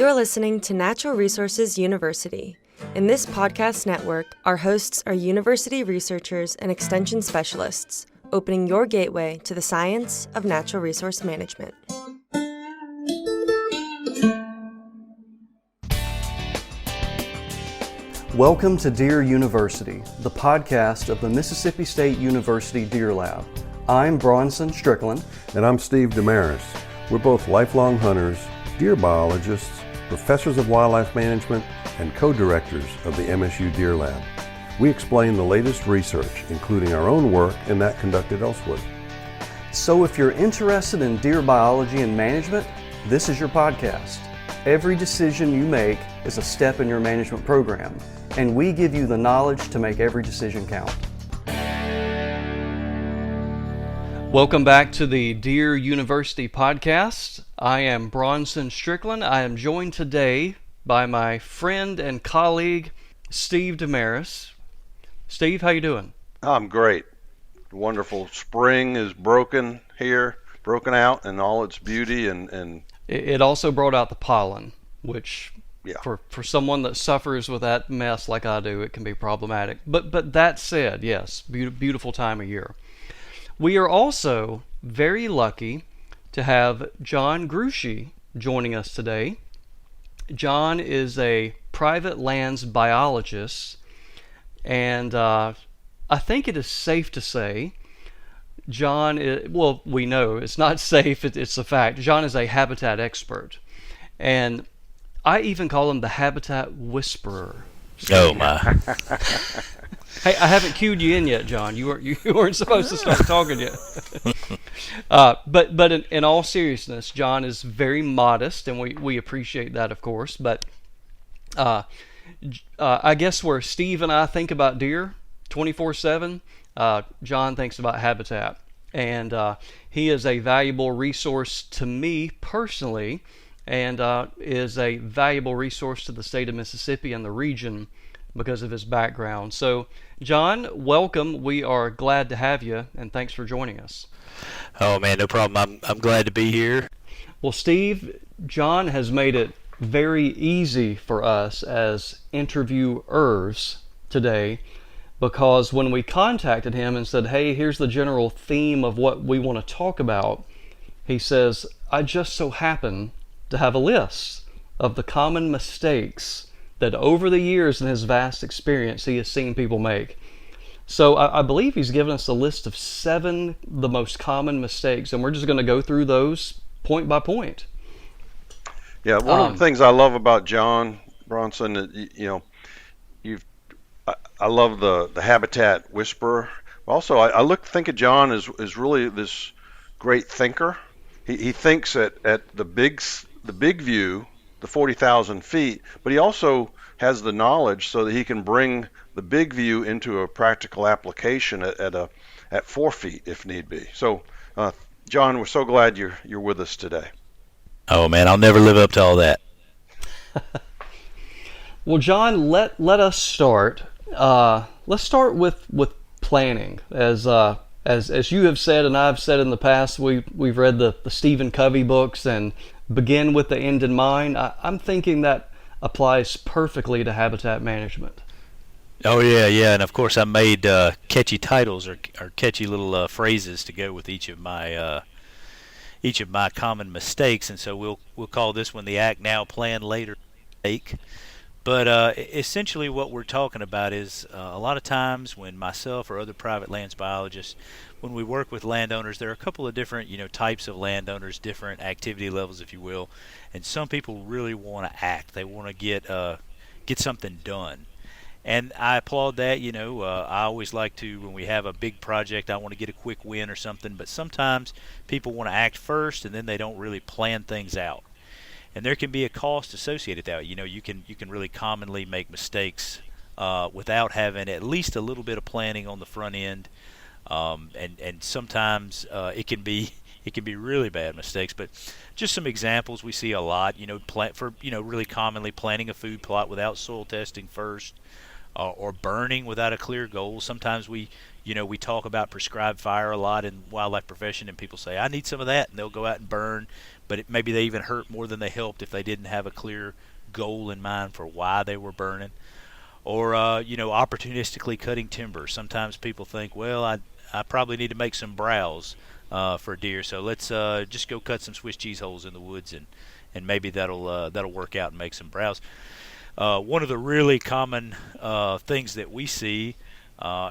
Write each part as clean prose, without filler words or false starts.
You're listening to Natural Resources University. In this podcast network, our hosts are university researchers and extension specialists, opening your gateway to the science of natural resource management. Welcome to Deer University, the podcast of the Mississippi State University Deer Lab. I'm Bronson Strickland. And I'm Steve Damaris. We're both lifelong hunters, deer biologists, professors of wildlife management, and co-directors of the MSU Deer Lab. We explain the latest research, including our own work and that conducted elsewhere. So if you're interested in deer biology and management, this is your podcast. Every decision you make is a step in your management program, and we give you the knowledge to make every decision count. Welcome back to the Deer University podcast. I am Bronson Strickland. I am joined today by my friend and colleague, Steve Damaris. Steve, how you doing? I'm great. Wonderful. Spring is broken out in all its beauty, and it also brought out the pollen, which for someone that suffers with that mess like I do, it can be problematic. But that said, yes, beautiful time of year. We are also very lucky to have John Gruchy joining us today. John is a private lands biologist, and I think it is safe to say John is, well, we know it's not safe, it's a fact. John is a habitat expert, and I even call him the habitat whisperer. Oh my. Hey, I haven't cued you in yet, John. You weren't supposed to start talking yet. But in all seriousness, John is very modest, and we appreciate that, of course. But I guess where Steve and I think about deer 24/7, John thinks about habitat. And he is a valuable resource to me personally, and is a valuable resource to the state of Mississippi and the region because of his background. So, John, welcome. We are glad to have you, and thanks for joining us. Oh man, no problem. I'm glad to be here. Well, Steve, John has made it very easy for us as interviewers today, because when we contacted him and said, hey, here's the general theme of what we want to talk about, he says, I just so happen to have a list of the common mistakes that over the years in his vast experience he has seen people make. So I believe he's given us a list of 7 the most common mistakes, and we're just going to go through those point by point. Yeah, one of the things I love about John Bronson, I love the habitat whisperer. Also, I think of John as really this great thinker. He thinks at the big view, the 40,000 feet, but he also has the knowledge so that he can bring the big view into a practical application at 4 feet if need be. So, John, we're so glad you're with us today. Oh man, I'll never live up to all that. Well, John, let us start. Let's start with planning. As you have said and I've said in the past, we've read the Stephen Covey books and begin with the end in mind. I'm thinking that applies perfectly to habitat management. Oh yeah, and of course I made catchy titles or catchy little phrases to go with each of my common mistakes, and so we'll call this one the act now, plan later mistake. But essentially what we're talking about is a lot of times when myself or other private lands biologists, when we work with landowners, there are a couple of different types of landowners, different activity levels, if you will, and some people really want to act. They want to get something done. And I applaud that. I always like to, when we have a big project, I want to get a quick win or something, but sometimes people want to act first and then they don't really plan things out. And there can be a cost associated with that. You can really commonly make mistakes without having at least a little bit of planning on the front end, and sometimes it can be really bad mistakes. But just some examples we see a lot. Really commonly planning a food plot without soil testing first, or burning without a clear goal. Sometimes we talk about prescribed fire a lot in wildlife profession, and people say, I need some of that, and they'll go out and burn, but maybe they even hurt more than they helped if they didn't have a clear goal in mind for why they were burning. Or opportunistically cutting timber. Sometimes people think, well, I probably need to make some browse for deer, so let's just go cut some Swiss cheese holes in the woods, and maybe that'll work out and make some browse. One of the really common things that we see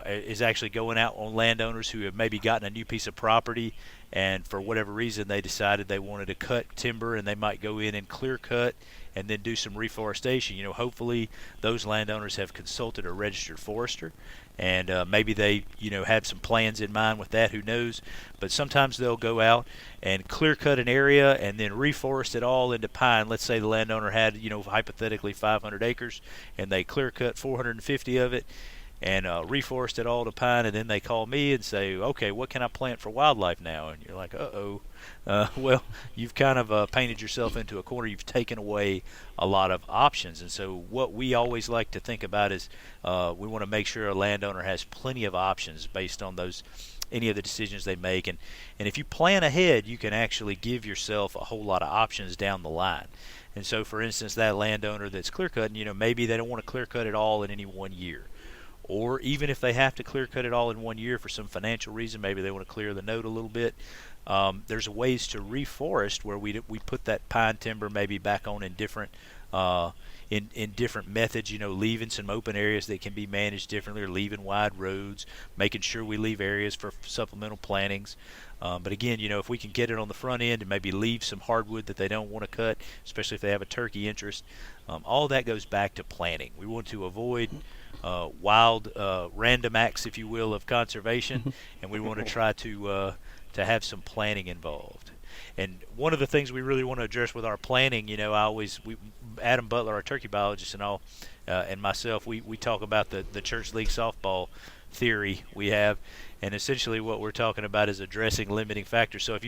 is actually going out on landowners who have maybe gotten a new piece of property, and for whatever reason they decided they wanted to cut timber, and they might go in and clear cut and then do some reforestation. Hopefully those landowners have consulted a registered forester, and maybe they had some plans in mind with that, who knows. But sometimes they'll go out and clear cut an area and then reforest it all into pine. Let's say the landowner had hypothetically 500 acres, and they clear cut 450 of it and reforest it all to pine, and then they call me and say, okay, what can I plant for wildlife now? And you're like, well, you've kind of painted yourself into a corner. You've taken away a lot of options. And so what we always like to think about is we want to make sure a landowner has plenty of options based on any of the decisions they make. And if you plan ahead, you can actually give yourself a whole lot of options down the line. And so, for instance, that landowner that's clear cutting, maybe they don't want to clear cut it all in any one year. Or even if they have to clear cut it all in one year for some financial reason, maybe they want to clear the note a little bit. There's ways to reforest where we put that pine timber maybe back on in different in different methods. Leaving some open areas that can be managed differently, or leaving wide roads, making sure we leave areas for supplemental plantings. But again, if we can get it on the front end and maybe leave some hardwood that they don't want to cut, especially if they have a turkey interest, all that goes back to planning. We want to avoid wild random acts, if you will, of conservation, and we want to try to have some planning involved. And one of the things we really want to address with our planning, Adam Butler, our turkey biologist, and all, and myself, we talk about the church league softball theory we have, and essentially what we're talking about is addressing limiting factors. So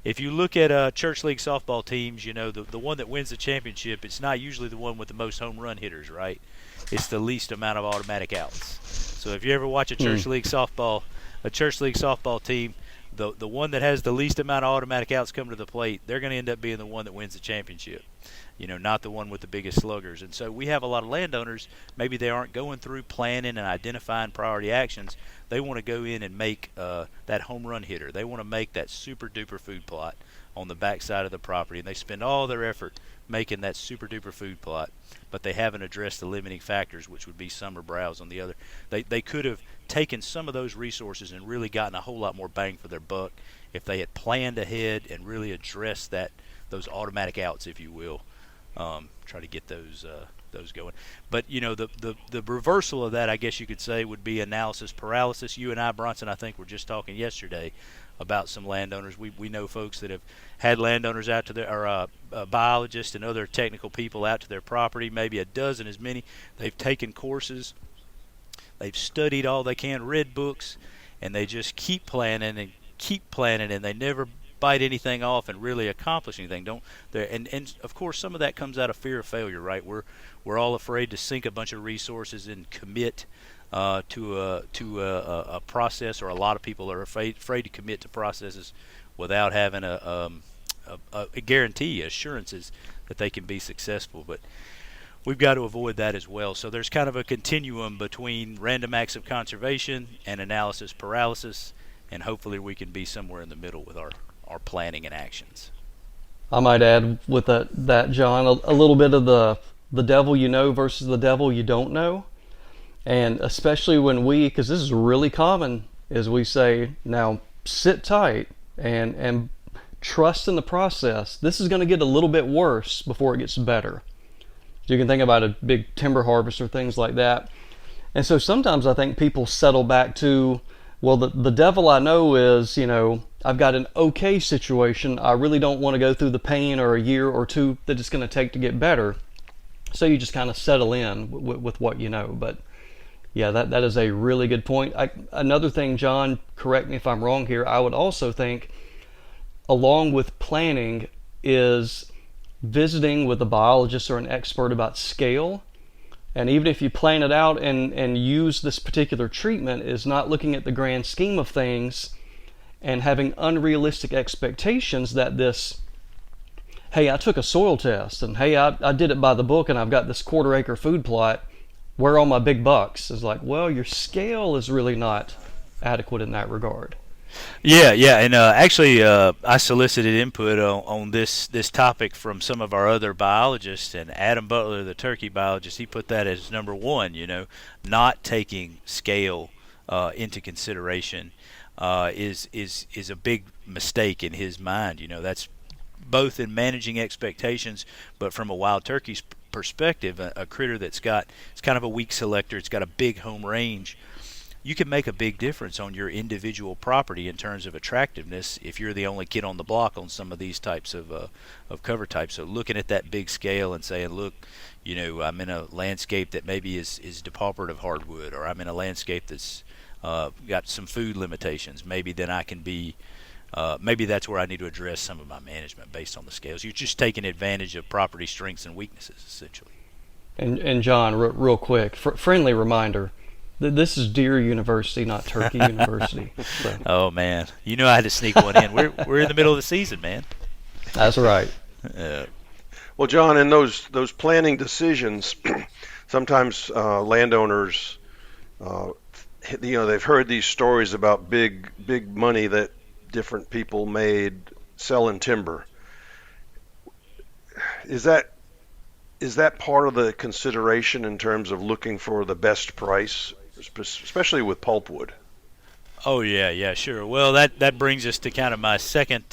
if you look at church league softball teams, the one that wins the championship, it's not usually the one with the most home run hitters, right? It's the least amount of automatic outs. So if you ever watch a church league softball team, the one that has the least amount of automatic outs come to the plate, they're going to end up being the one that wins the championship. Not the one with the biggest sluggers. And so we have a lot of landowners, maybe they aren't going through planning and identifying priority actions. They want to go in and make that home run hitter. They want to make that super duper food plot on the backside of the property, and they spend all their effort making that super duper food plot, but they haven't addressed the limiting factors, which would be summer browse on the other. They could have taken some of those resources and really gotten a whole lot more bang for their buck if they had planned ahead and really addressed those automatic outs, if you will. Try to get those going. But the reversal of that, I guess you could say, would be analysis paralysis. You and I, Bronson, I think, were just talking yesterday about some landowners. We know folks that have had landowners out to their, or biologists and other technical people out to their property, maybe a dozen as many. They've taken courses, they've studied all they can, read books, and they just keep planning, and they never bite anything off and really accomplish anything. And of course some of that comes out of fear of failure, right? We're all afraid to sink a bunch of resources and commit to a process, or a lot of people are afraid to commit to processes without having a guarantee, assurances that they can be successful. But we've got to avoid that as well. So there's kind of a continuum between random acts of conservation and analysis paralysis, and hopefully we can be somewhere in the middle with our planning and actions. I might add with that John, a little bit of the devil you know versus the devil you don't know. And especially when because this is really common, is we say, now sit tight and trust in the process. This is going to get a little bit worse before it gets better. So you can think about a big timber harvest or things like that. And so sometimes I think people settle back to, well, the devil I know is, I've got an okay situation. I really don't want to go through the pain or a year or two that it's going to take to get better. So you just kind of settle in with what you know. But yeah, that is a really good point. Another thing, John, correct me if I'm wrong here, I would also think, along with planning, is visiting with a biologist or an expert about scale. And even if you plan it out and use this particular treatment, is not looking at the grand scheme of things and having unrealistic expectations that this, hey, I took a soil test, and hey, I did it by the book, and I've got this 1/4 acre food plot, where are all my big bucks? Is like, well, your scale is really not adequate in that regard. Yeah, and actually, I solicited input on this topic from some of our other biologists, and Adam Butler, the turkey biologist, he put that as number one. Not taking scale into consideration is a big mistake in his mind. That's both in managing expectations, but from a wild turkey's perspective, a critter it's kind of a weak selector, it's got a big home range. You can make a big difference on your individual property in terms of attractiveness if you're the only kid on the block on some of these types of cover types. So looking at that big scale and saying, look, I'm in a landscape that maybe is depaupered of hardwood, or I'm in a landscape that's got some food limitations. Maybe then I can be, maybe that's where I need to address some of my management based on the scales. You're just taking advantage of property strengths and weaknesses, essentially. And John, real quick, friendly reminder, this is Deer University, not Turkey University. So. Oh man, I had to sneak one in. We're in the middle of the season, man. That's right. Well, John, in those planning decisions, sometimes landowners, they've heard these stories about big money that different people made selling timber. Is that part of the consideration in terms of looking for the best price, especially with pulpwood? Oh yeah, sure. Well, that brings us to kind of my second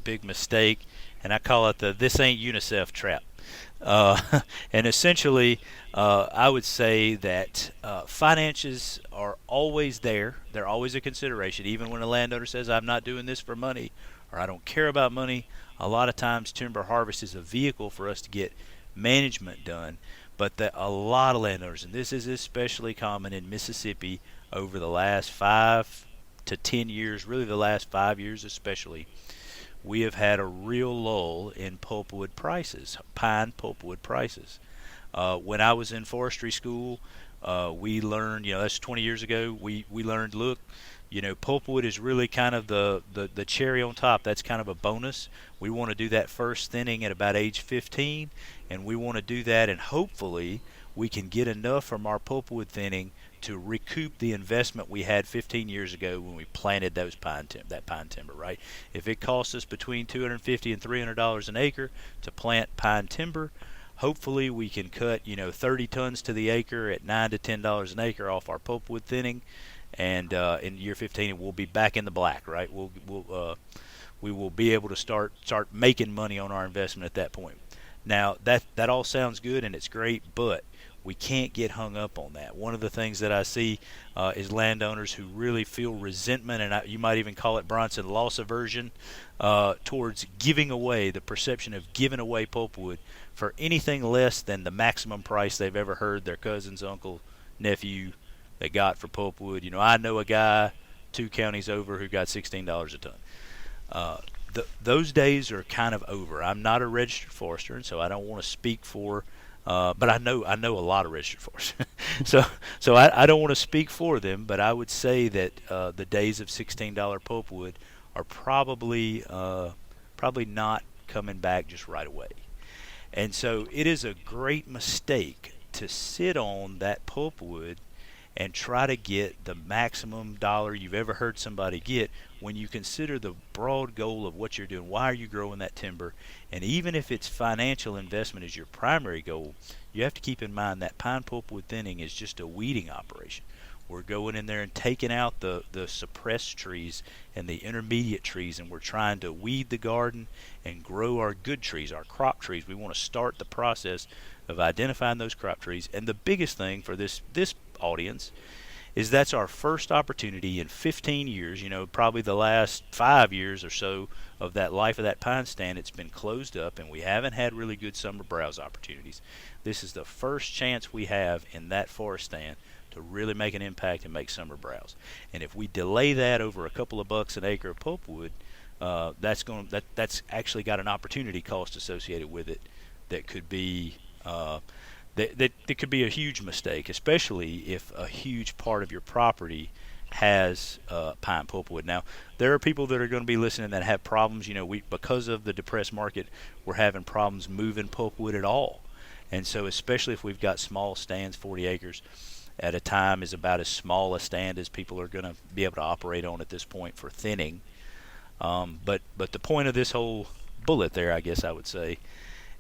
big mistake, and I call it the "this ain't UNICEF" trap. And essentially, I would say that finances are always there. They're always a consideration, even when a landowner says, "I'm not doing this for money," or "I don't care about money." A lot of times, timber harvest is a vehicle for us to get management done. But a lot of landowners, and this is especially common in Mississippi over the last 5 to 10 years, really the last 5 years especially, we have had a real lull in pulpwood prices, pine pulpwood prices. When I was in forestry school, we learned, that's 20 years ago, we learned, look, pulpwood is really kind of the cherry on top. That's kind of a bonus. We want to do that first thinning at about age 15, and we want to do that, and hopefully we can get enough from our pulpwood thinning to recoup the investment we had 15 years ago when we planted that pine timber, right? If it costs us between $250 and $300 an acre to plant pine timber, hopefully we can cut 30 tons to the acre at $9 to $10 an acre off our pulpwood thinning, and in year 15 we'll be back in the black, right? We will be able to start making money on our investment at that point. Now that all sounds good and it's great, but we can't get hung up on that. One of the things that I see is landowners who really feel resentment, and you might even call it, Bronson, loss aversion towards giving away, the perception of giving away pulpwood for anything less than the maximum price they've ever heard their cousin's uncle, nephew, they got for pulpwood. I know a guy 2 counties over who got $16 a ton. Those days are kind of over. I'm not a registered forester, and so I don't want to speak for, but I know a lot of registered foresters. so I don't want to speak for them, but I would say that the days of $16 pulpwood are probably not coming back just right away. And so it is a great mistake to sit on that pulpwood and try to get the maximum dollar you've ever heard somebody get when you consider the broad goal of what you're doing. Why are you growing that timber? And even if it's financial investment is your primary goal, you have to keep in mind that pine pulpwood thinning is just a weeding operation. We're going in there and taking out the suppressed trees and the intermediate trees, and we're trying to weed the garden and grow our good trees, our crop trees. We want to start the process of identifying those crop trees. And the biggest thing for this audience is that's our first opportunity in 15 years, probably the last 5 years or so of that life of that pine stand. It's been closed up and we haven't had really good summer browse opportunities. This is the first chance we have in that forest stand to really make an impact and make summer browse. And if we delay that over a couple of bucks an acre of pulpwood, that's actually got an opportunity cost associated with it that could be that could be a huge mistake, especially if a huge part of your property has pine pulpwood. Now, there are people that are going to be listening that have problems. Because of the depressed market, we're having problems moving pulpwood at all. And so especially if we've got small stands, 40 acres at a time is about as small a stand as people are going to be able to operate on at this point for thinning. But the point of this whole bullet there, I guess I would say,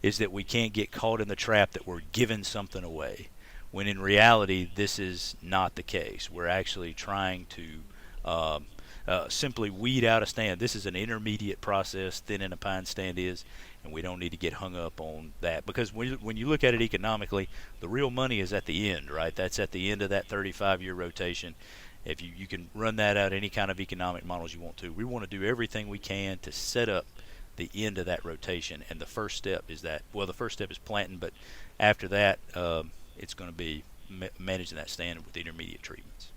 is that we can't get caught in the trap that we're giving something away, when in reality this is not the case. We're actually trying to simply weed out a stand. This is an intermediate process, thinning a pine stand is, and we don't need to get hung up on that, because when you look at it economically, the real money is at the end, right? That's at the end of that 35-year rotation. If you can run that out any kind of economic models you want to. We want to do everything we can to set up the end of that rotation, and the first step is planting, but after that it's going to be managing that stand with intermediate treatments.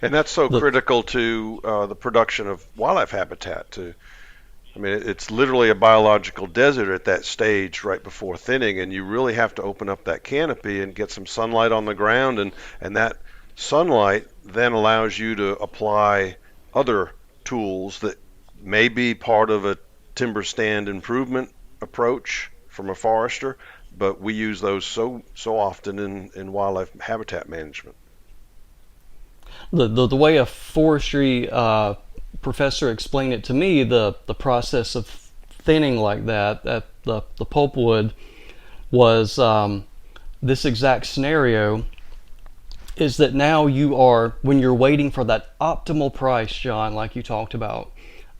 And that's so critical to the production of wildlife habitat too. I mean, it's literally a biological desert at that stage right before thinning, and you really have to open up that canopy and get some sunlight on the ground, and that sunlight then allows you to apply other tools that may be part of a timber stand improvement approach from a forester, but we use those so often in wildlife habitat management. The way a forestry professor explained it to me, the process of thinning like that, the pulpwood, was this exact scenario, is that now when you're waiting for that optimal price, John, like you talked about,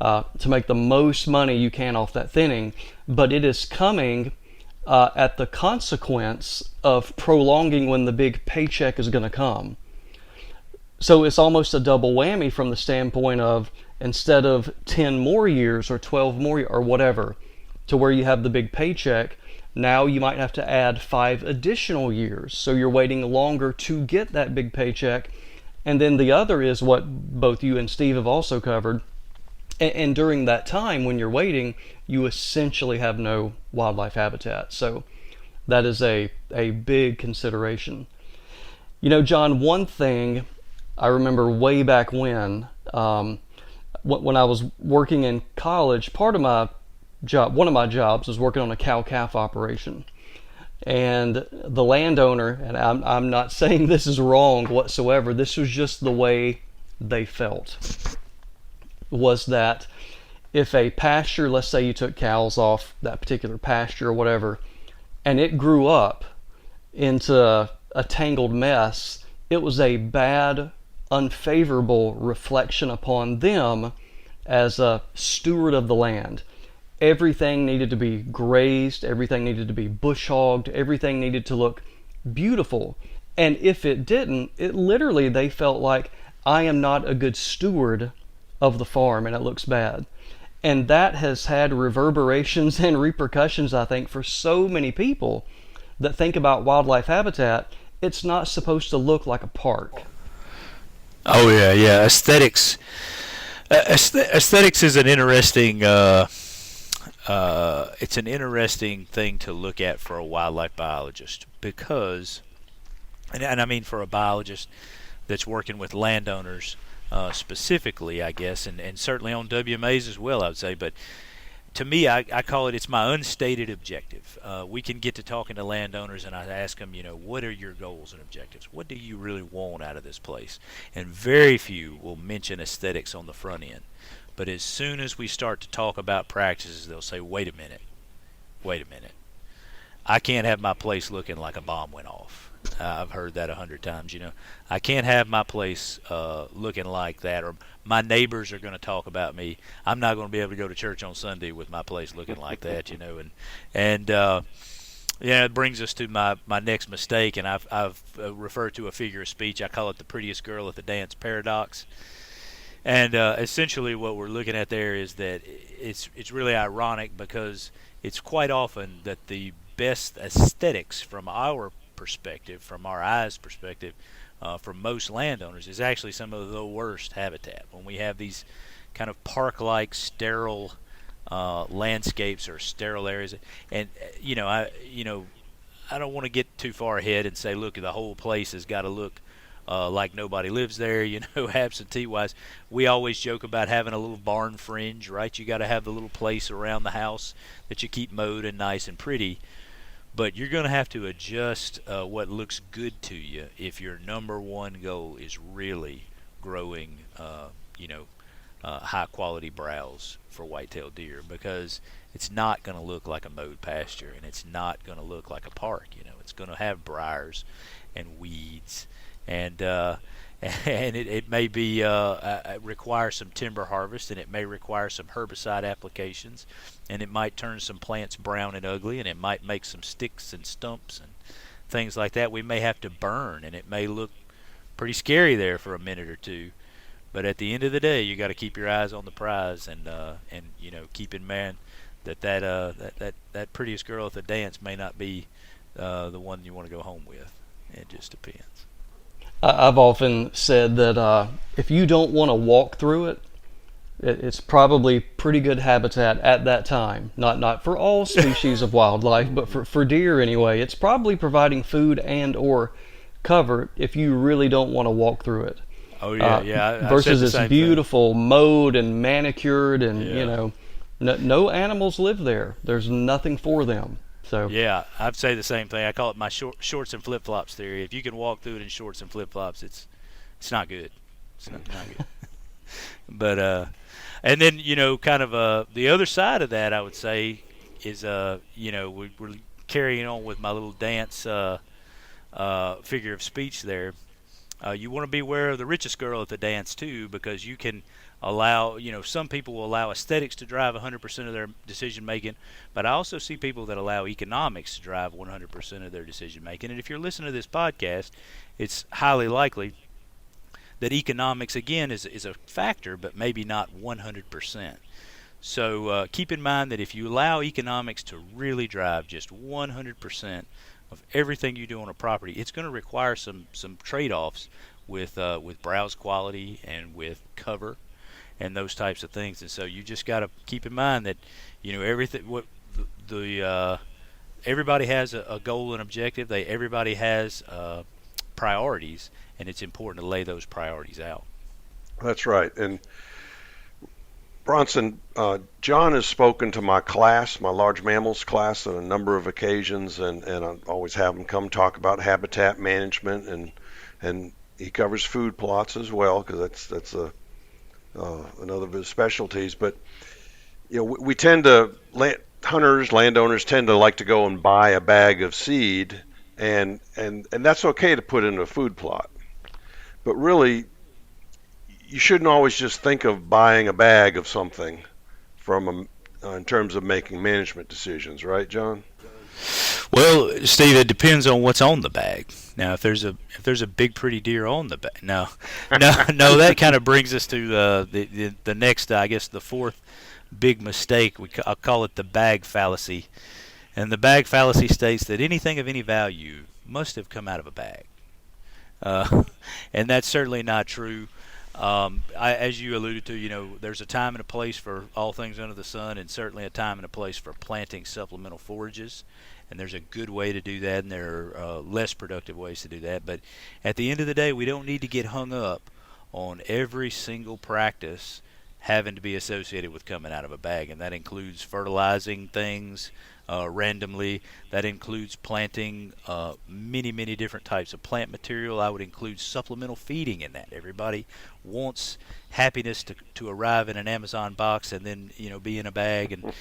to make the most money you can off that thinning, but it is coming at the consequence of prolonging when the big paycheck is going to come. So it's almost a double whammy from the standpoint of, instead of 10 more years or 12 more or whatever to where you have the big paycheck, now you might have to add 5 additional years. So you're waiting longer to get that big paycheck. And then the other is what both you and Steve have also covered. And during that time when you're waiting, you essentially have no wildlife habitat. So that is a big consideration. John, one thing I remember way back when I was working in college, one of my jobs was working on a cow-calf operation. And the landowner, and I'm not saying this is wrong whatsoever, this was just the way they felt, was that if a pasture, let's say you took cows off that particular pasture or whatever, and it grew up into a tangled mess, it was a bad, unfavorable reflection upon them as a steward of the land. Everything needed to be grazed, everything needed to be bush hogged, everything needed to look beautiful. And if it didn't, literally they felt like, I am not a good steward of the farm and it looks bad. And that has had reverberations and repercussions, I think, for so many people that think about wildlife habitat. It's not supposed to look like a park. Oh yeah. Aesthetics is an interesting it's an interesting thing to look at for a wildlife biologist, because, and I mean for a biologist that's working with landowners specifically, I guess, and certainly on WMAs as well, I would say. But to me, I call it's my unstated objective. We can get to talking to landowners, and I ask them, what are your goals and objectives? What do you really want out of this place? And very few will mention aesthetics on the front end. But as soon as we start to talk about practices, they'll say, wait a minute. I can't have my place looking like a bomb went off. I've heard that 100 times, I can't have my place looking like that, or my neighbors are going to talk about me. I'm not going to be able to go to church on Sunday with my place looking like that, and it brings us to my next mistake, and I've referred to a figure of speech. I call it the prettiest girl at the dance paradox. And essentially what we're looking at there is that it's really ironic, because it's quite often that the best aesthetics from our perspective, from our eyes perspective, from most landowners, is actually some of the worst habitat. When we have these kind of park-like I don't want to get too far ahead and say, look, the whole place has got to look like nobody lives there, absentee-wise. We always joke about having a little barn fringe, right? You got to have the little place around the house that you keep mowed and nice and pretty. But you're going to have to adjust what looks good to you if your number one goal is really growing, high-quality browse for whitetail deer, because it's not going to look like a mowed pasture, and it's not going to look like a park. It's going to have briars and weeds, and it may be require some timber harvest, and it may require some herbicide applications, and it might turn some plants brown and ugly, and it might make some sticks and stumps and things like that we may have to burn, and it may look pretty scary there for a minute or two. But at the end of the day, you got to keep your eyes on the prize, and keep in mind that prettiest girl at the dance may not be the one you want to go home with. It just depends. I've often said that if you don't want to walk through it, it's probably pretty good habitat at that time. Not for all species of wildlife, but for deer anyway. It's probably providing food and or cover if you really don't want to walk through it. Oh yeah. Versus it's beautiful, mowed and manicured, and no animals live there. There's nothing for them. So yeah, I'd say the same thing. I call it my shorts and flip flops theory. If you can walk through it in shorts and flip flops, it's not good. It's not good. But and then kind of the other side of that, I would say, is we're carrying on with my little dance figure of speech there. You want to be aware of the richest girl at the dance too, because you can allow, some people will allow aesthetics to drive 100% of their decision making, but I also see people that allow economics to drive 100% of their decision making. And if you're listening to this podcast, it's highly likely that economics again is a factor, but maybe not 100%. So keep in mind that if you allow economics to really drive just 100% of everything you do on a property, it's going to require some trade-offs with browse quality and with cover and those types of things. And so you just got to keep in mind that everything everybody has a goal and objective. Everybody has priorities, and it's important to lay those priorities out. That's right. And Bronson, John has spoken to my class, my large mammals class, on a number of occasions, and I always have him come talk about habitat management, and he covers food plots as well, because that's another of his specialties. But we tend to landowners tend to like to go and buy a bag of seed, and that's okay to put in a food plot, but really, you shouldn't always just think of buying a bag of something in terms of making management decisions, right, John? Well, Steve, it depends on what's on the bag. Now, if there's a big pretty deer on the bag, no, that kind of brings us to the next, I guess, the fourth big mistake. I'll call it the bag fallacy, and the bag fallacy states that anything of any value must have come out of a bag, and that's certainly not true. As you alluded to, there's a time and a place for all things under the sun, and certainly a time and a place for planting supplemental forages. And there's a good way to do that, and there are less productive ways to do that. But at the end of the day, we don't need to get hung up on every single practice having to be associated with coming out of a bag, and that includes fertilizing things randomly. That includes planting many different types of plant material. I would include supplemental feeding in that. Everybody wants happiness to arrive in an Amazon box and then be in a bag, and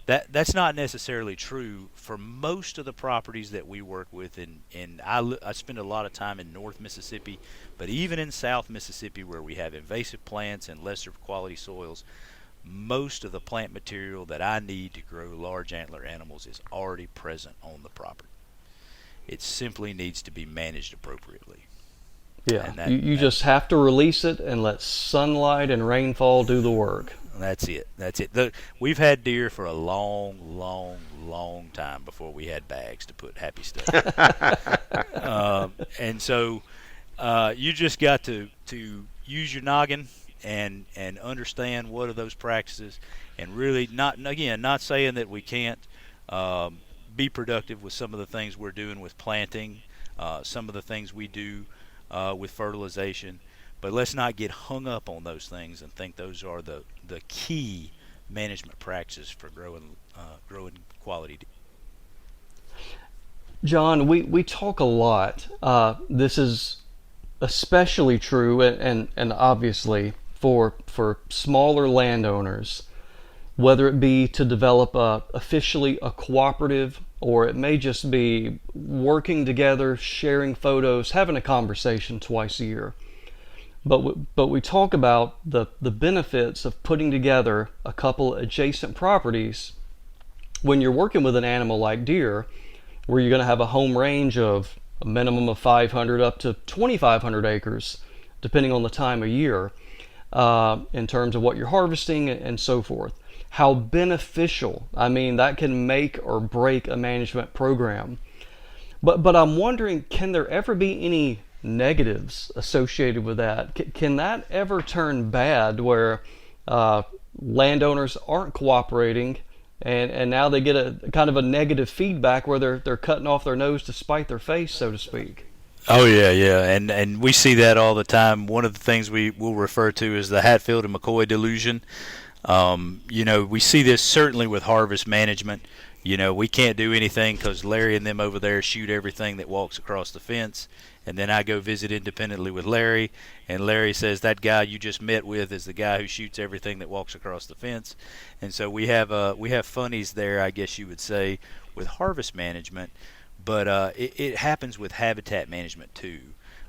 that's not necessarily true for most of the properties that we work with. And I spend a lot of time in North Mississippi, but even in South Mississippi, where we have invasive plants and lesser quality soils, most of the plant material that I need to grow large antler animals is already present on the property. It simply needs to be managed appropriately. Yeah, you just have to release it and let sunlight and rainfall do the work. That's it. We've had deer for a long time before we had bags to put happy stuff in. And so you just got to use your noggin and understand what are those practices, and really not saying that we can't be productive with some of the things we're doing with planting, some of the things we do with fertilization. But let's not get hung up on those things and think those are the key management practices for growing quality. John, we talk a lot. This is especially true, and obviously for smaller landowners, whether it be to develop officially a cooperative, or it may just be working together, sharing photos, having a conversation twice a year. But we talk about the benefits of putting together a couple adjacent properties when you're working with an animal like deer, where you're going to have a home range of a minimum of 500 up to 2,500 acres, depending on the time of year, in terms of what you're harvesting and so forth. How beneficial, I mean, that can make or break a management program. But I'm wondering, can there ever be any negatives associated with that? Can that ever turn bad, where landowners aren't cooperating, and now they get a kind of a negative feedback where they're cutting off their nose to spite their face, so to speak? Oh yeah, and we see that all the time. One of the things we will refer to is the Hatfield and McCoy delusion. We see this certainly with harvest management. We can't do anything because Larry and them over there shoot everything that walks across the fence. And then I go visit independently with Larry, and Larry says that guy you just met with is the guy who shoots everything that walks across the fence. And so we have funnies there, I guess you would say, with harvest management. But it happens with habitat management too.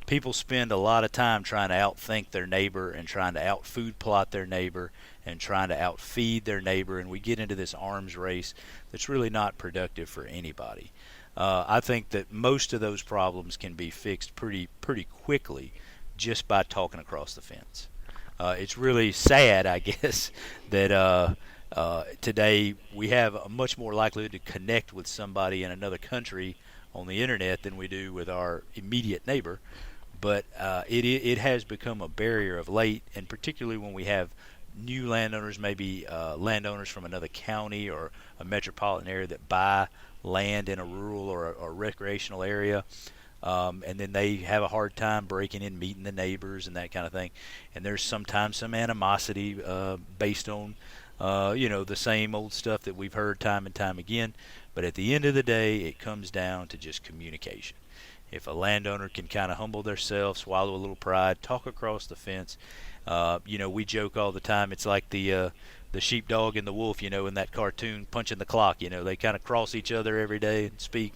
People spend a lot of time trying to outthink their neighbor and trying to out-food plot their neighbor and trying to outfeed their neighbor, and we get into this arms race that's really not productive for anybody. I think that most of those problems can be fixed pretty quickly just by talking across the fence. It's really sad, I guess, that today we have a much more likelihood to connect with somebody in another country on the internet than we do with our immediate neighbor. But it has become a barrier of late, and particularly when we have new landowners, maybe landowners from another county or a metropolitan area that buy land in a rural or a recreational area, and then they have a hard time breaking in, meeting the neighbors and that kind of thing. And there's sometimes some animosity based on the same old stuff that we've heard time and time again. But at the end of the day, it comes down to just communication. If a landowner can kind of humble themselves, swallow a little pride, talk across the fence. We joke all the time. It's like the sheepdog and the wolf, in that cartoon, punching the clock. They kind of cross each other every day and speak.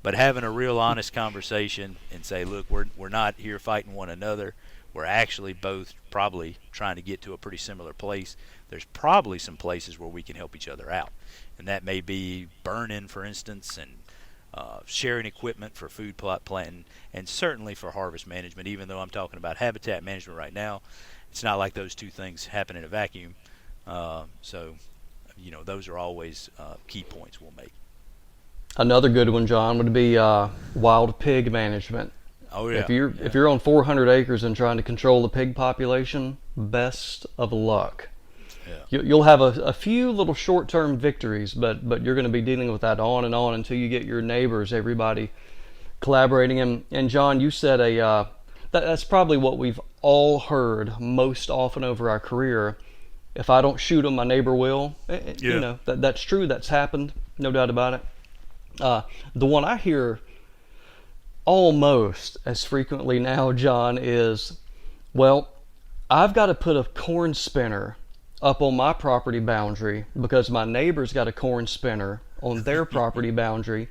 But having a real honest conversation and say, look, we're not here fighting one another. We're actually both probably trying to get to a pretty similar place. There's probably some places where we can help each other out. And that may be burning, for instance, and sharing equipment for food plot planting, and certainly for harvest management. Even though I'm talking about habitat management right now, it's not like those two things happen in a vacuum. So those are always key points we'll make. Another good one, John, would be wild pig management. Oh yeah. If you're on 400 acres and trying to control the pig population, best of luck. Yeah. You'll have a few little short-term victories, but you're going to be dealing with that on and on until you get your neighbors, everybody collaborating. And John, you said that's probably what we've all heard most often over our career. If I don't shoot them, my neighbor will. Yeah. That's true. That's happened, no doubt about it. The one I hear almost as frequently now, John, is, well, I've got to put a corn spinner up on my property boundary because my neighbor's got a corn spinner on their property boundary.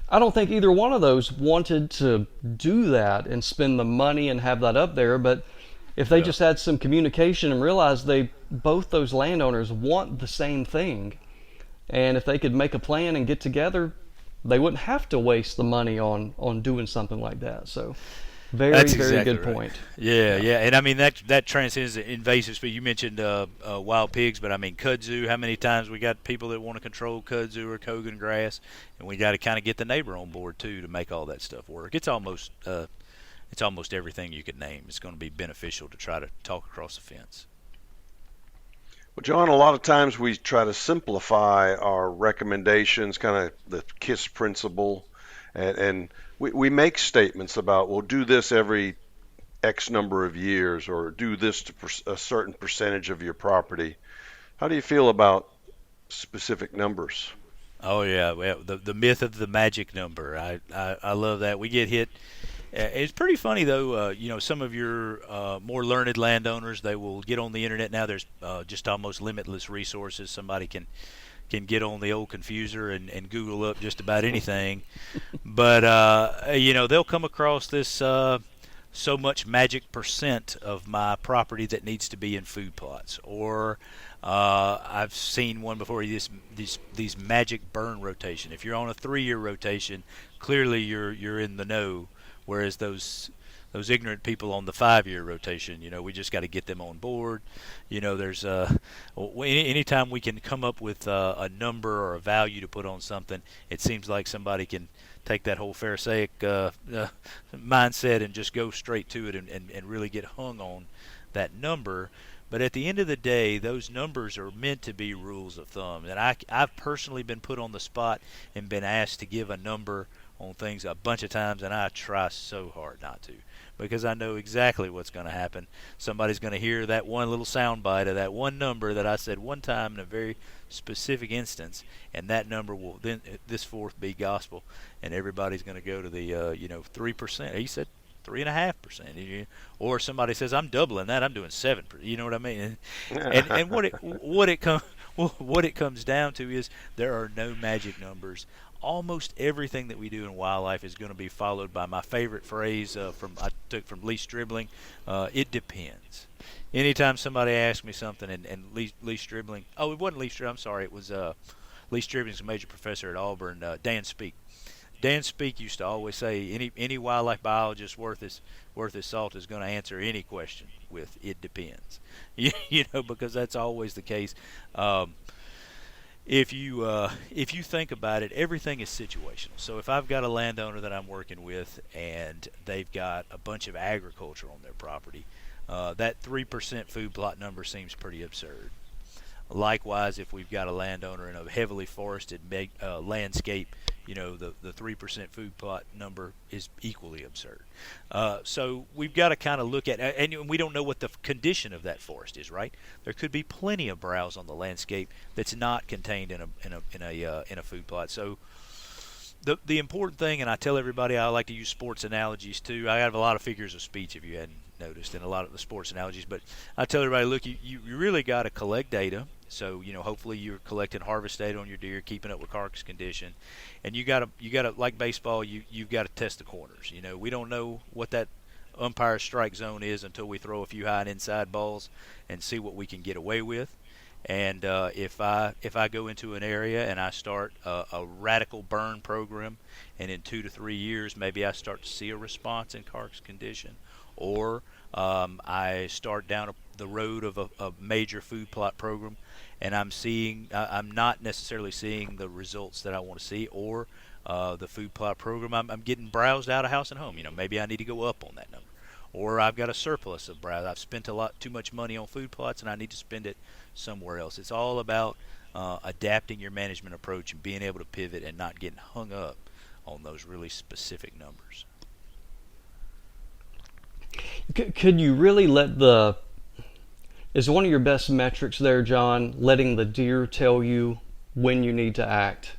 I don't think either one of those wanted to do that and spend the money and have that up there, but if they just had some communication and realized both those landowners want the same thing, and if they could make a plan and get together, they wouldn't have to waste the money on doing something like that. So That's very good point. Yeah, and I mean that transcends invasive species. You mentioned wild pigs, but I mean kudzu. How many times we got people that want to control kudzu or Kogan grass, and we got to kind of get the neighbor on board too to make all that stuff work. It's almost everything you could name. It's going to be beneficial to try to talk across the fence. Well, John, a lot of times we try to simplify our recommendations, kind of the KISS principle, and we make statements about, well, do this every X number of years, or do this to a certain percentage of your property. How do you feel about specific numbers? Oh yeah, well, the myth of the magic number. I love that. We get hit. It's pretty funny though. Some of your more learned landowners, they will get on the internet now. There's just almost limitless resources. Somebody can get on the old confuser and Google up just about anything. But they'll come across this so much magic percent of my property that needs to be in food plots, or I've seen one before, these magic burn rotation. If you're on a 3-year rotation, clearly you're in the know, whereas those ignorant people on the 5-year rotation, we just got to get them on board. There's anytime we can come up with a number or a value to put on something, it seems like somebody can take that whole Pharisaic mindset and just go straight to it and really get hung on that number. But at the end of the day, those numbers are meant to be rules of thumb. And I've personally been put on the spot and been asked to give a number on things a bunch of times, and I try so hard not to, because I know exactly what's going to happen. Somebody's going to hear that one little soundbite of that one number that I said one time in a very specific instance, and that number will then thenceforth be gospel, and everybody's going to go to the 3%. He said 3.5%, or somebody says I'm doubling that, I'm doing 7%. You know what I mean? And what it comes down to is there are no magic numbers. Almost everything that we do in wildlife is going to be followed by my favorite phrase I took from Lee Stribling. It depends. Anytime somebody asks me something, and Lee Stribling, it wasn't Lee Stribling, I'm sorry, it was Lee Stribling's a major professor at Auburn, Dan Speak. Dan Speak used to always say any wildlife biologist worth his salt is going to answer any question with "it depends," because that's always the case. If you think about it, everything is situational. So if I've got a landowner that I'm working with and they've got a bunch of agriculture on their property, that 3% food plot number seems pretty absurd. Likewise, if we've got a landowner in a heavily forested landscape, the 3% food plot number is equally absurd. So we've got to kind of look at, and we don't know what the condition of that forest is, right? There could be plenty of browse on the landscape that's not contained in a food plot. So the important thing, and I tell everybody I like to use sports analogies too. I have a lot of figures of speech, if you hadn't noticed, in a lot of the sports analogies. But I tell everybody, look, you really got to collect data. So hopefully you're collecting harvest data on your deer, keeping up with carcass condition, and you got to like baseball, you've got to test the corners. We don't know what that umpire strike zone is until we throw a few high and inside balls and see what we can get away with. And if I go into an area and I start a radical burn program, and in 2 to 3 years maybe I start to see a response in carcass condition, or I start down the road of a major food plot program, and I'm not necessarily seeing the results that I want to see, or the food plot program, I'm getting browsed out of house and home. Maybe I need to go up on that number, or I've got a surplus of browse. I've spent too much money on food plots, and I need to spend it somewhere else. It's all about adapting your management approach and being able to pivot and not getting hung up on those really specific numbers. Could you really is one of your best metrics there, John, letting the deer tell you when you need to act?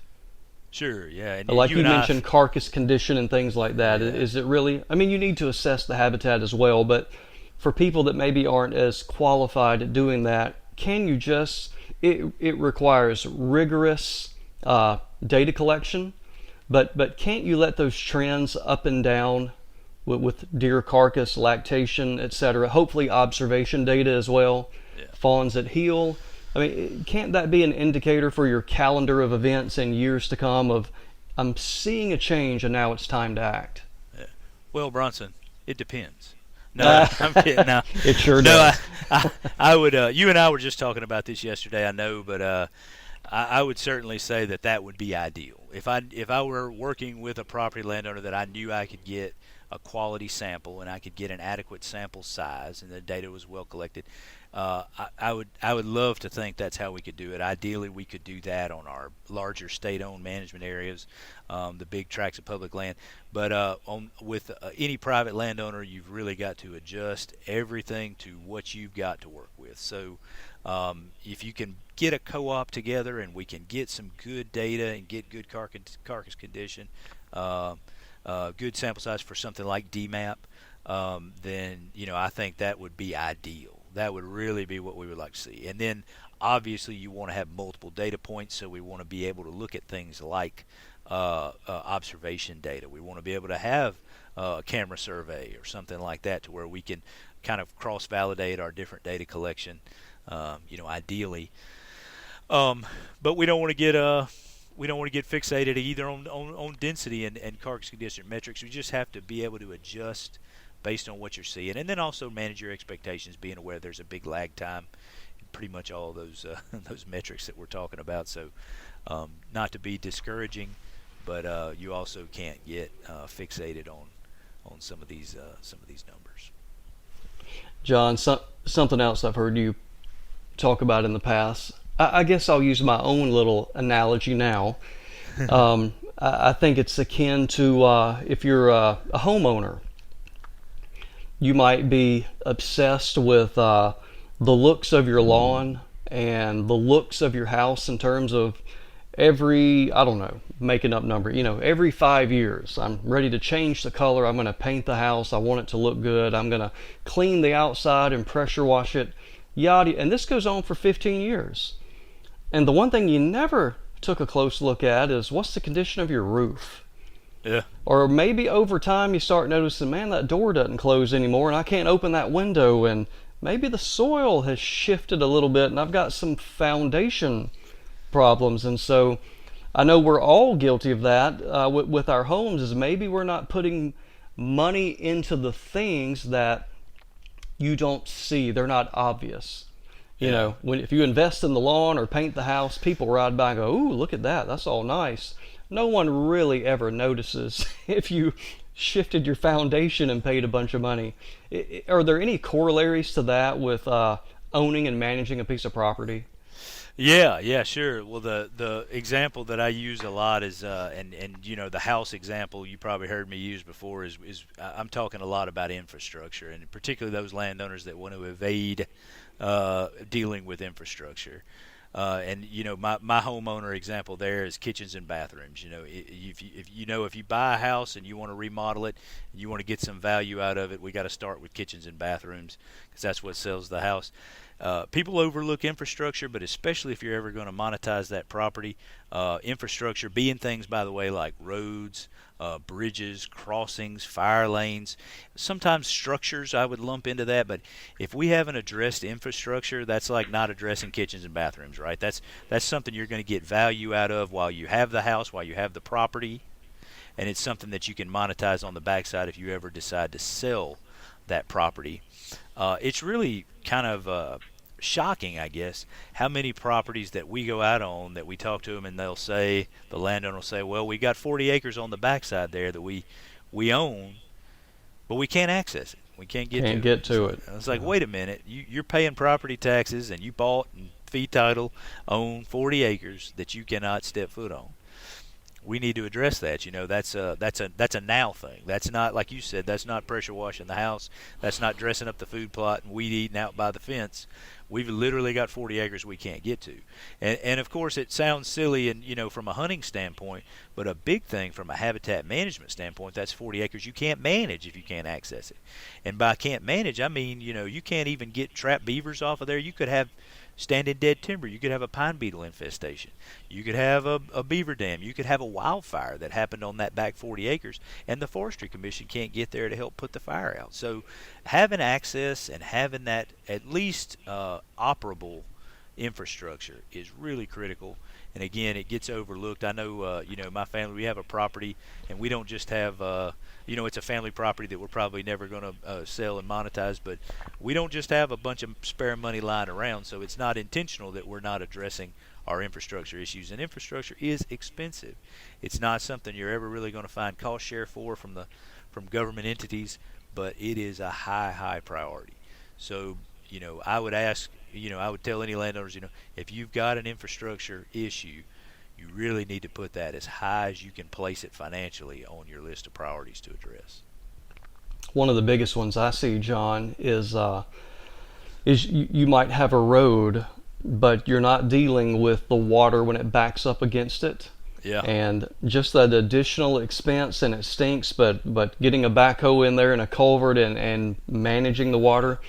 Sure, yeah. And like you mentioned carcass condition and things like that. Yeah. Is it really, you need to assess the habitat as well, but for people that maybe aren't as qualified at doing that, can you it requires rigorous data collection, but can't you let those trends up and down with deer carcass, lactation, etc., hopefully observation data as well, fawns that heal? Can't that be an indicator for your calendar of events in years to come of, I'm seeing a change and now it's time to act? Yeah. Well, Bronson, it depends. No, I'm kidding. No, it sure does. I would. You and I were just talking about this yesterday, I know, but I would certainly say that would be ideal. If I were working with a property landowner that I knew I could get a quality sample and I could get an adequate sample size and the data was well collected, I would love to think that's how we could do it. Ideally, we could do that on our larger state-owned management areas, the big tracts of public land. But with any private landowner, you've really got to adjust everything to what you've got to work with. So if you can get a co-op together and we can get some good data and get good carcass condition, good sample size for something like DMAP, then I think that would be ideal. That would really be what we would like to see. And then obviously you want to have multiple data points, so we want to be able to look at things like observation data. We want to be able to have a camera survey or something like that, to where we can kind of cross-validate our different data collection, ideally. But we don't want to get fixated either on density and carcass condition metrics. We just have to be able to adjust based on what you're seeing, and then also manage your expectations, being aware there's a big lag time in pretty much all those those metrics that we're talking about. So not to be discouraging, but you also can't get fixated on some of these numbers. John, something else I've heard you talk about in the past. I guess I'll use my own little analogy now. I think it's akin to if you're a homeowner. You might be obsessed with the looks of your lawn and the looks of your house in terms of every, I don't know, making up number, every 5 years, I'm ready to change the color. I'm going to paint the house. I want it to look good. I'm going to clean the outside and pressure wash it, yada. And this goes on for 15 years. And the one thing you never took a close look at is, what's the condition of your roof? Yeah. Or maybe over time you start noticing, man, that door doesn't close anymore and I can't open that window, and maybe the soil has shifted a little bit and I've got some foundation problems. And so I know we're all guilty of that with our homes, is maybe we're not putting money into the things that you don't see. They're not obvious. If you invest in the lawn or paint the house, people ride by and go, ooh, look at that. That's all nice. No one really ever notices if you shifted your foundation and paid a bunch of money. Are there any corollaries to that with owning and managing a piece of property? Yeah, sure. Well, the example that I use a lot is, and the house example you probably heard me use before is I'm talking a lot about infrastructure, and particularly those landowners that want to evade dealing with infrastructure. And my homeowner example there is kitchens and bathrooms. If you buy a house and you want to remodel it, and you want to get some value out of it, we got to start with kitchens and bathrooms, because that's what sells the house. People overlook infrastructure, but especially if you're ever going to monetize that property, infrastructure being things, by the way, like roads, bridges, crossings, fire lanes, sometimes structures I would lump into that. But if we haven't addressed infrastructure, that's like not addressing kitchens and bathrooms, right? That's something you're going to get value out of while you have the house, while you have the property, and it's something that you can monetize on the backside if you ever decide to sell that property. It's really kind of shocking, I guess, how many properties that we go out on that we talk to them and the landowner will say, well, we got 40 acres on the backside there that we own, but we can't access it. We can't get to it. It's like, wait a minute, you're paying property taxes and you bought and fee title own 40 acres that you cannot step foot on. We need to address that. That's a now thing. That's not, like you said, that's not pressure washing the house. That's not dressing up the food plot and weed eating out by the fence. We've literally got 40 acres we can't get to. And of course, it sounds silly and from a hunting standpoint, but a big thing from a habitat management standpoint, that's 40 acres you can't manage if you can't access it. And by can't manage, I mean, you can't even get trapped beavers off of there. You could have standing dead timber. You could have a pine beetle infestation. You could have a beaver dam. You could have a wildfire that happened on that back 40 acres, and the Forestry Commission can't get there to help put the fire out. So having access and having that at least operable infrastructure is really critical. And again, it gets overlooked. I know, my family, we have a property, and we don't just have, it's a family property that we're probably never going to sell and monetize, but we don't just have a bunch of spare money lying around, so it's not intentional that we're not addressing our infrastructure issues. And infrastructure is expensive. It's not something you're ever really going to find cost share for from from government entities, but it is a high priority. So, I would ask, I would tell any landowners, if you've got an infrastructure issue, you really need to put that as high as you can place it financially on your list of priorities to address. One of the biggest ones I see, John, is you might have a road, but you're not dealing with the water when it backs up against it. Yeah. And just that additional expense, and it stinks, but getting a backhoe in there and a culvert and managing the water.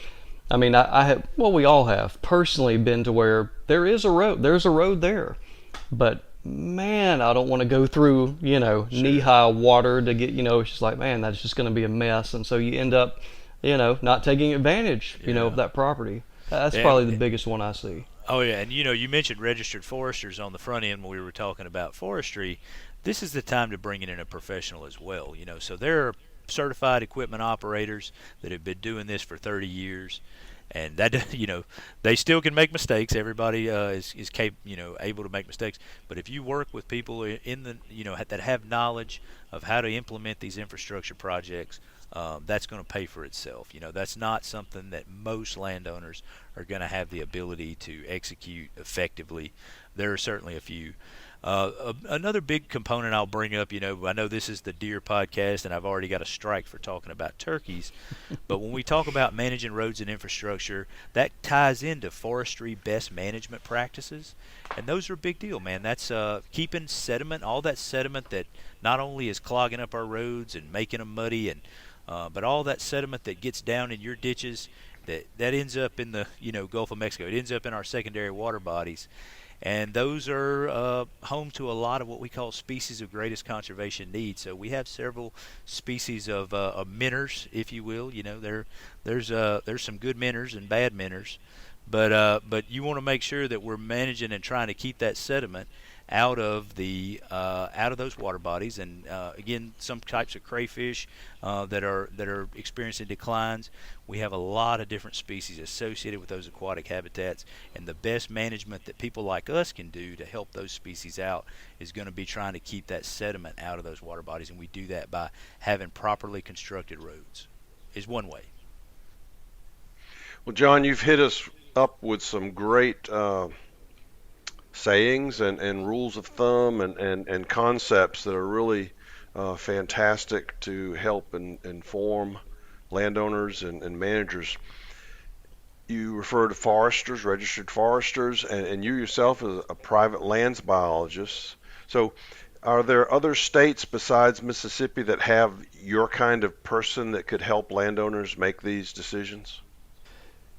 I mean, I have, well, we all have personally been to where there's a road there, but man, I don't want to go through, knee-high water to get, it's just like, man, that's just going to be a mess. And so you end up, not taking advantage, of that property. That's probably the biggest one I see. Oh, yeah, and you mentioned registered foresters on the front end when we were talking about forestry. This is the time to bring in a professional as well, So there are certified equipment operators that have been doing this for 30 years. And that, they still can make mistakes. Everybody is able to make mistakes. But if you work with people that have knowledge of how to implement these infrastructure projects, that's going to pay for itself. That's not something that most landowners are going to have the ability to execute effectively. There are certainly a few. Another big component I'll bring up, I know this is the deer podcast and I've already got a strike for talking about turkeys, but when we talk about managing roads and infrastructure, that ties into forestry best management practices, and those are a big deal, man. That's keeping sediment, all that sediment that not only is clogging up our roads and making them muddy, and but all that sediment that gets down in your ditches that ends up in the Gulf of Mexico. It ends up in our secondary water bodies. And those are home to a lot of what we call species of greatest conservation need. So we have several species of minnows, if you will. There's some good minnows and bad minnows, but you want to make sure that we're managing and trying to keep that sediment out of those water bodies. And again, some types of crayfish that are experiencing declines. We have a lot of different species associated with those aquatic habitats, and the best management that people like us can do to help those species out is going to be trying to keep that sediment out of those water bodies, and we do that by having properly constructed roads. Is one way. Well, John, you've hit us up with some great sayings and rules of thumb and concepts that are really fantastic to help and inform landowners and managers. You refer to foresters, registered foresters, and you yourself as a private lands biologist. So are there other states besides Mississippi that have your kind of person that could help landowners make these decisions?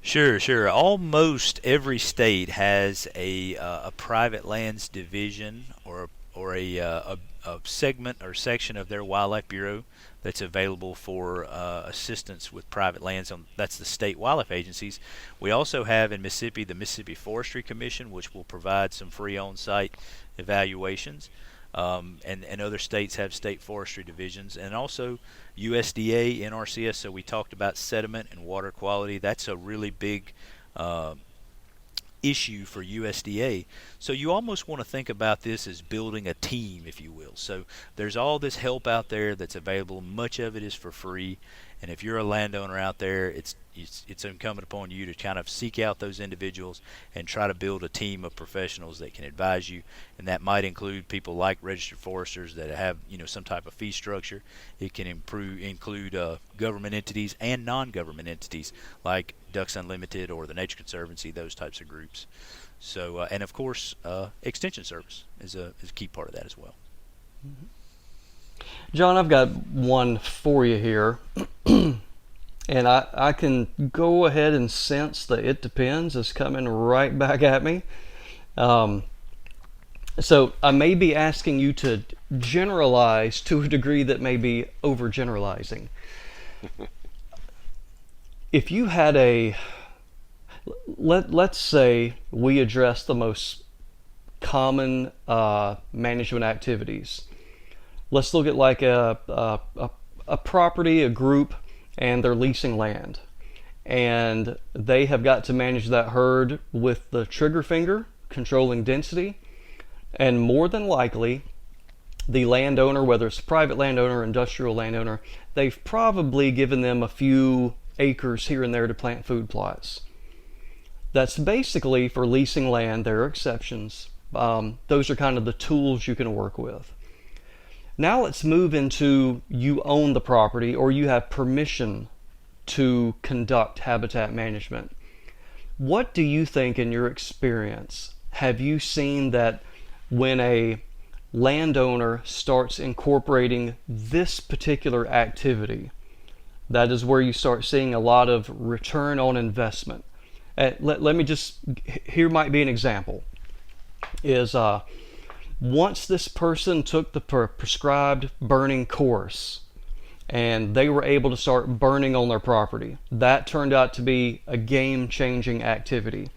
Sure. Almost every state has a private lands division or a segment or section of their wildlife bureau that's available for assistance with private lands. That's the state wildlife agencies. We also have in Mississippi the Mississippi Forestry Commission, which will provide some free on-site evaluations. And other states have state forestry divisions, and also USDA, NRCS. So we talked about sediment and water quality. That's a really big issue for USDA. So you almost want to think about this as building a team, if you will. So there's all this help out there that's available. Much of it is for free, and if you're a landowner out there, it's incumbent upon you to kind of seek out those individuals and try to build a team of professionals that can advise you, and that might include people like registered foresters that have some type of fee structure. It can include government entities and non-government entities like Ducks Unlimited or the Nature Conservancy, those types of groups. So and of course Extension Service is a key part of that as well. John, I've got one for you here. And I can go ahead and sense that it depends is coming right back at me. So I may be asking you to generalize to a degree that may be overgeneralizing. If you had let's say we address the most common management activities. Let's look at like a property, a group, and they're leasing land, and they have got to manage that herd with the trigger finger, controlling density, and more than likely the landowner, whether it's a private landowner or industrial landowner, they've probably given them a few acres here and there to plant food plots. That's basically for leasing land. There are exceptions. Those are kind of the tools you can work with. Now let's move into you own the property or you have permission to conduct habitat management. What do you think in your experience? Have you seen that when a landowner starts incorporating this particular activity, that is where you start seeing a lot of return on investment? Let me just, here might be an example, is once this person took the prescribed burning course and they were able to start burning on their property, that turned out to be a game-changing activity.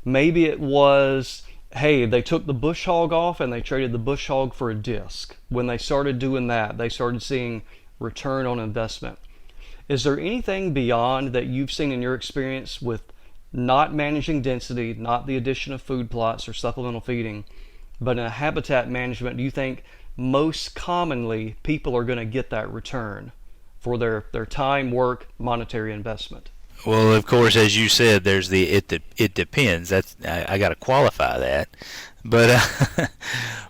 Maybe it was, hey, they took the bush hog off and they traded the bush hog for a disc. When they started doing that, they started seeing return on investment. Is there anything beyond that you've seen in your experience with not managing density, not the addition of food plots or supplemental feeding, but in a habitat management, do you think most commonly people are going to get that return for their time, work, monetary investment? Well, of course, as you said, there's the it depends. That's I got to qualify that, but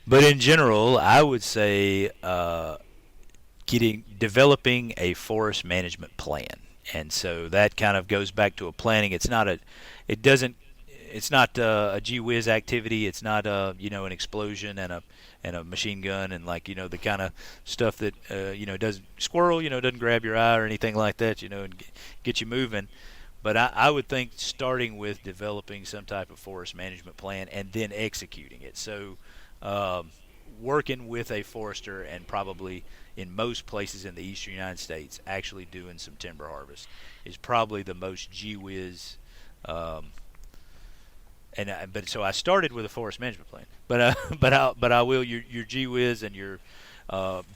but in general, I would say developing a forest management plan, and so that kind of goes back to a planning. It's not a gee whiz activity. It's not an explosion and a machine gun and the kind of stuff that doesn't grab your eye or anything like that, and get you moving. But I would think starting with developing some type of forest management plan and then executing it. So working with a forester and probably in most places in the eastern United States actually doing some timber harvest is probably the most gee whiz. So I started with a forest management plan, but I will your gee whiz and your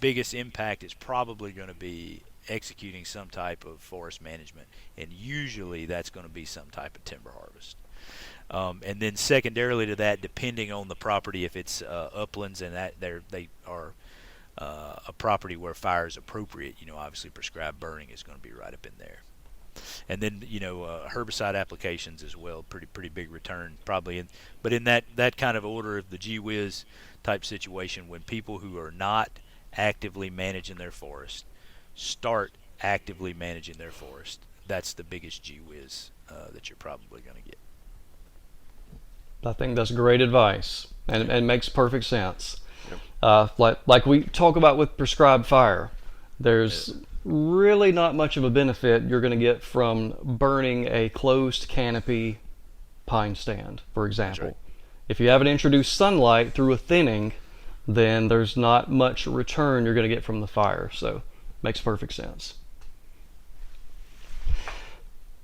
biggest impact is probably going to be executing some type of forest management, and usually that's going to be some type of timber harvest. And then secondarily to that, depending on the property, if it's uplands and that they are a property where fire is appropriate, obviously prescribed burning is going to be right up in there. And then herbicide applications as well, pretty big return probably. But in that kind of order of the gee whiz type situation, when people who are not actively managing their forest start actively managing their forest, that's the biggest gee whiz that you're probably going to get. I think that's great advice and makes perfect sense. Yep. Like we talk about with prescribed fire, there's really not much of a benefit you're going to get from burning a closed canopy pine stand, for example. Right. If you haven't introduced sunlight through a thinning, then there's not much return you're going to get from the fire. So makes perfect sense.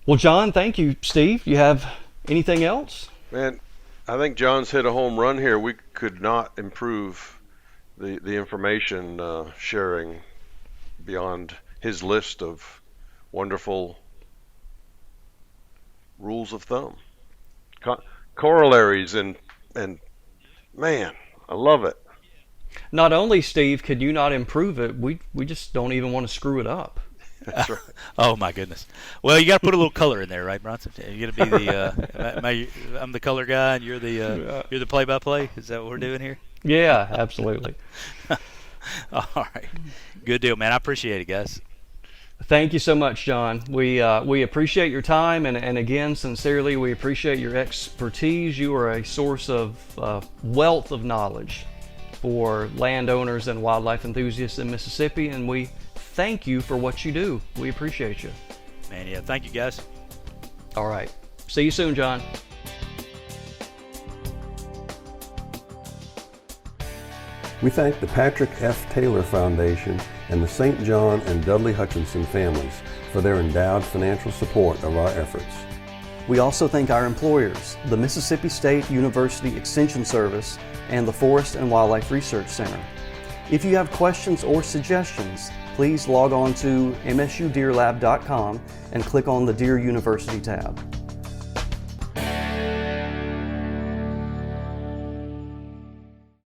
Well, John, thank you. Steve, you have anything else? Man, I think John's hit a home run here. We could not improve the information sharing beyond his list of wonderful rules of thumb, corollaries, and man, I love it. Not only, Steve, could you not improve it, we just don't even want to screw it up. That's right. Oh my goodness. Well, you got to put a little color in there, right, Bronson? You're gonna be the I'm the color guy, and you're the play-by-play. Is that what we're doing here? Yeah, absolutely. All right, good deal, man. I appreciate it, guys. Thank you so much, John. We appreciate your time, and again, sincerely, we appreciate your expertise. You are a source of wealth of knowledge for landowners and wildlife enthusiasts in Mississippi, and we thank you for what you do. We appreciate you. Man, yeah, thank you, guys. All right. See you soon, John. We thank the Patrick F. Taylor Foundation and the St. John and Dudley Hutchinson families for their endowed financial support of our efforts. We also thank our employers, the Mississippi State University Extension Service and the Forest and Wildlife Research Center. If you have questions or suggestions, please log on to msudeerlab.com and click on the Deer University tab.